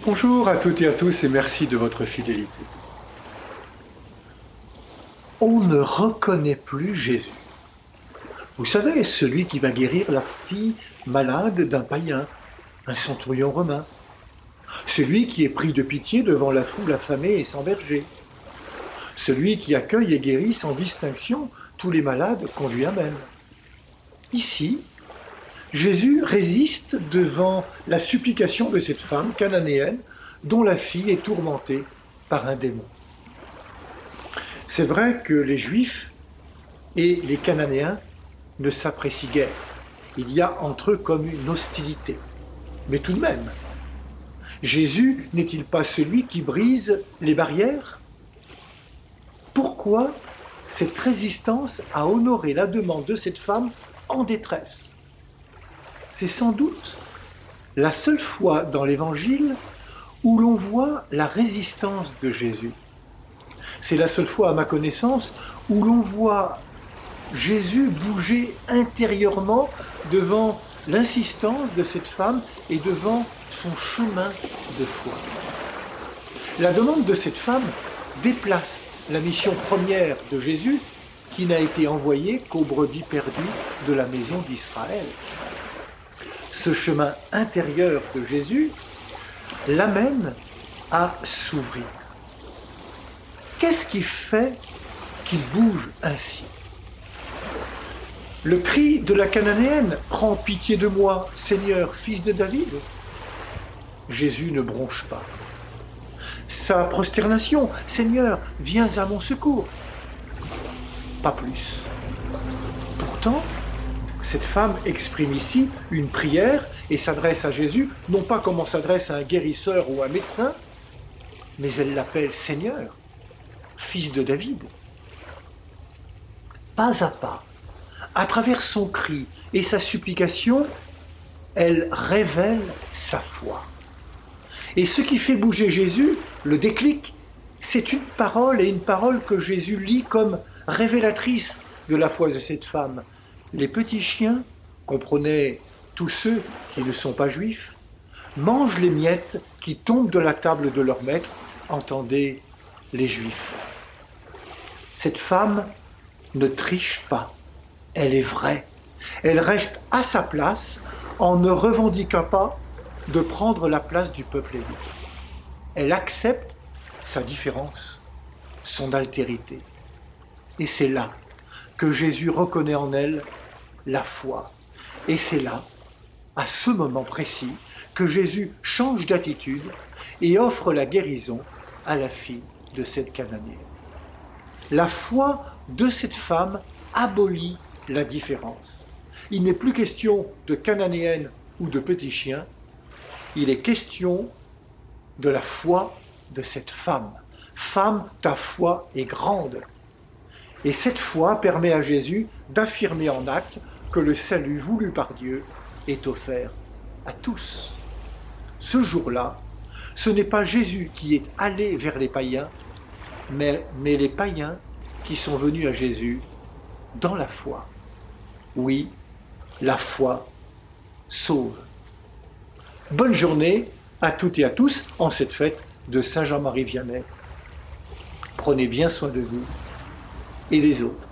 Bonjour à toutes et à tous et merci de votre fidélité. On ne reconnaît plus Jésus. Vous savez, celui qui va guérir la fille malade d'un païen, un centurion romain. Celui qui est pris de pitié devant la foule affamée et sans berger. Celui qui accueille et guérit sans distinction tous les malades qu'on lui amène. Ici, Jésus résiste devant la supplication de cette femme cananéenne dont la fille est tourmentée par un démon. C'est vrai que les Juifs et les Cananéens ne s'apprécient guère. Il y a entre eux comme une hostilité. Mais tout de même, Jésus n'est-il pas celui qui brise les barrières ? Pourquoi cette résistance à honorer la demande de cette femme en détresse ? C'est sans doute la seule fois dans l'Évangile où l'on voit la résistance de Jésus. C'est la seule fois, à ma connaissance, où l'on voit Jésus bouger intérieurement devant l'insistance de cette femme et devant son chemin de foi. La demande de cette femme déplace la mission première de Jésus, qui n'a été envoyée qu'aux brebis perdues de la maison d'Israël. Ce chemin intérieur de Jésus l'amène à s'ouvrir. Qu'est-ce qui fait qu'il bouge ainsi ? Le cri de la Cananéenne « Prends pitié de moi, Seigneur, fils de David » Jésus ne bronche pas. Sa prosternation « Seigneur, viens à mon secours » pas plus. Pourtant, cette femme exprime ici une prière et s'adresse à Jésus, non pas comme on s'adresse à un guérisseur ou un médecin, mais elle l'appelle Seigneur, fils de David. Pas à pas, à travers son cri et sa supplication, elle révèle sa foi. Et ce qui fait bouger Jésus, le déclic, c'est une parole et une parole que Jésus lit comme révélatrice de la foi de cette femme. Les petits chiens, comprenaient tous ceux qui ne sont pas juifs, mangent les miettes qui tombent de la table de leur maître, entendez les juifs. Cette femme ne triche pas, elle est vraie. Elle reste à sa place en ne revendiquant pas de prendre la place du peuple élu. Elle accepte sa différence, son altérité. Et c'est là que Jésus reconnaît en elle la foi. Et c'est là, à ce moment précis, que Jésus change d'attitude et offre la guérison à la fille de cette Cananéenne. La foi de cette femme abolit la différence. Il n'est plus question de Cananéenne ou de petit chien, il est question de la foi de cette femme. Femme, ta foi est grande. Et cette foi permet à Jésus d'affirmer en acte que le salut voulu par Dieu est offert à tous. Ce jour-là, ce n'est pas Jésus qui est allé vers les païens, mais les païens qui sont venus à Jésus dans la foi. Oui, la foi sauve. Bonne journée à toutes et à tous en cette fête de Saint Jean-Marie Vianney. Prenez bien soin de vous et des autres.